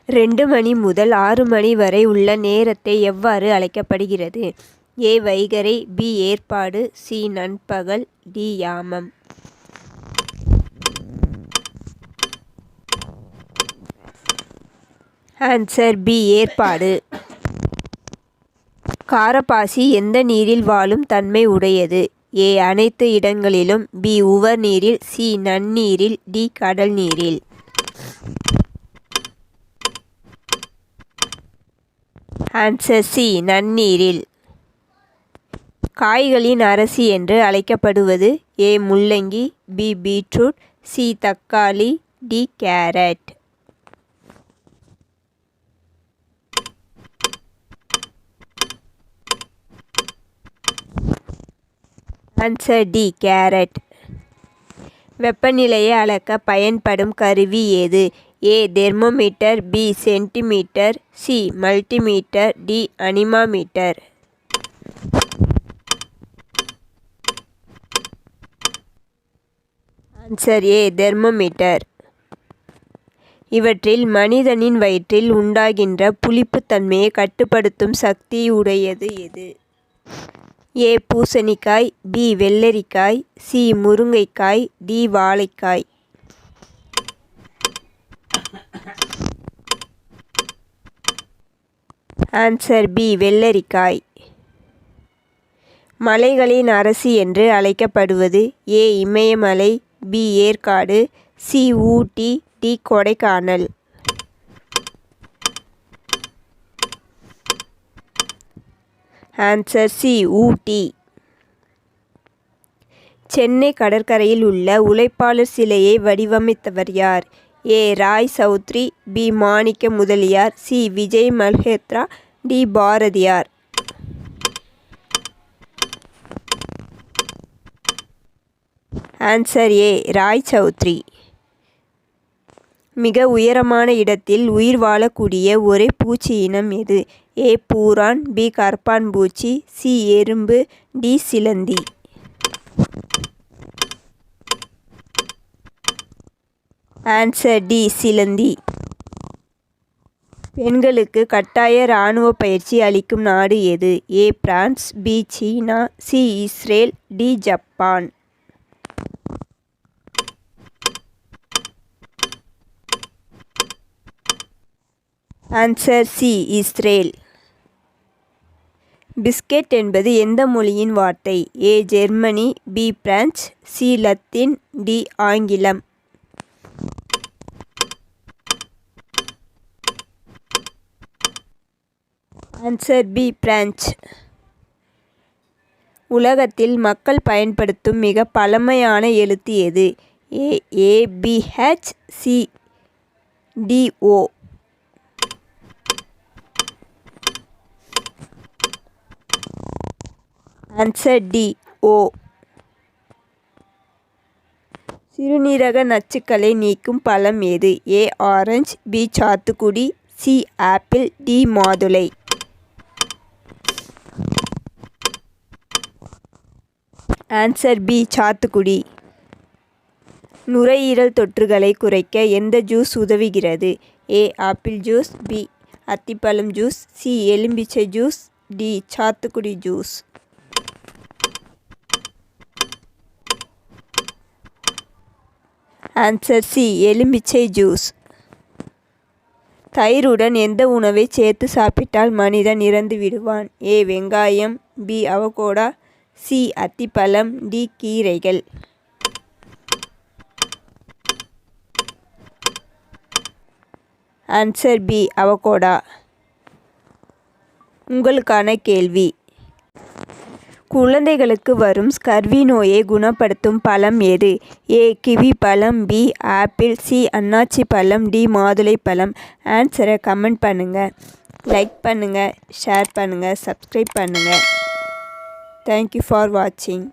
2 மணி முதல் 6 மணி வரை உள்ள நேரத்தை எவ்வாறு அழைக்கப்படுகிறது? ஏ. வைகறை, பி. ஏற்பாடு, சி. நண்பகல், டி. யாமம். Answer B. ஏற்பாடு. காரப்பாசி எந்த நீரில் வாழும் தன்மை உடையது? ஏ. அனைத்து இடங்களிலும், பி. உவர் நீரில், சி. நன்னீரில், டி. கடல் நீரில். Answer C. நன்னீரில். காய்களின் அரசி என்று அழைக்கப்படுவது? ஏ. முள்ளங்கி, பி. Beetroot, C. தக்காளி, D. Carrot. Answer D. Carrot. வெப்பநிலையை அளக்க பயன்படும் கருவி ஏது? A. Thermometer, B. Centimetre, C. Multimeter, D. Anemometer. Answer A. Thermometer. இவற்றில் மனிதனின் வயிற்றில் உண்டாகின்ற புளிப்புத்தன்மையை கட்டுப்படுத்தும் சக்தி உடையது எது? ஏ. பூசணிக்காய், பி. வெள்ளரிக்காய், சி. முருங்கைக்காய், டி. வாழைக்காய். Answer B. வெள்ளரிக்காய். மலைகளின் அரசி என்று அழைக்கப்படுவது? ஏ. இமயமலை, B. Yercaud, C. Ooty, D. Kodaikanal. Answer C. Ooty. Chennai கடற்கரையில் உள்ள உழைப்பாளர் சிலையை வடிவமைத்தவர் யார்? A. Roy Chowdhury, B. Manicka Mudaliar, C. Vijay Malhotra, D. Bharathiyar. Answer A. Roy Chowdhury. மிக உயரமான இடத்தில் உயிர் வாழக்கூடிய ஒரே பூச்சி இனம் எது? ஏ. பூரான், பி. கரப்பான் பூச்சி, சி. எறும்பு, டி. சிலந்தி. Answer D. சிலந்தி. பெண்களுக்கு கட்டாய இராணுவ பயிற்சி அளிக்கும் நாடு எது? A. France, B. China, C. Israel, D. Japan. Answer C. Israel. Biscuit என்பது எந்த மொழியின் வார்த்தை? A. Germany, B. French, C. Latin, D. ஆங்கிலம். Answer B. பிரெஞ்சு. உலகத்தில் மக்கள் பயன்படுத்தும் மிக பழமையான எழுத்து எது? A. A B H, C. D O. Answer D. O. சிறுநீரக நச்சுக்களை நீக்கும் பழம் எது? ஏ. Orange, B. சாத்துக்குடி, சி. Apple, D. மாதுளை. Answer B. சாத்துக்குடி. நுரையீரல் தொற்றுகளை குறைக்க எந்த ஜூஸ் உதவுகிறது? ஏ. Apple juice, B. அத்திப்பழம் ஜூஸ், சி. எலுமிச்சை ஜூஸ், டி. சாத்துக்குடி ஜூஸ். Answer C. எலுமிச்சை ஜூஸ். தயிருடன் எந்த உணவை சேர்த்து சாப்பிட்டால் மனிதன் இறந்து விடுவான்? ஏ. வெங்காயம், பி. Avocado, C. அத்திப்பழம், டி. கீரைகள். Answer B. அவகோடா. உங்களுக்கான கேள்வி: குழந்தைகளுக்கு வரும் ஸ்கர்வி நோயை குணப்படுத்தும் பழம் எது? ஏ. கிவி பழம், பி. Apple, C. அன்னாச்சி பழம், டி. மாதுளை பழம். ஆன்சரை கமெண்ட் பண்ணுங்கள், லைக் பண்ணுங்கள், ஷேர் பண்ணுங்கள், சப்ஸ்கிரைப் பண்ணுங்கள். தேங்க்யூ ஃபார் வாட்சிங்.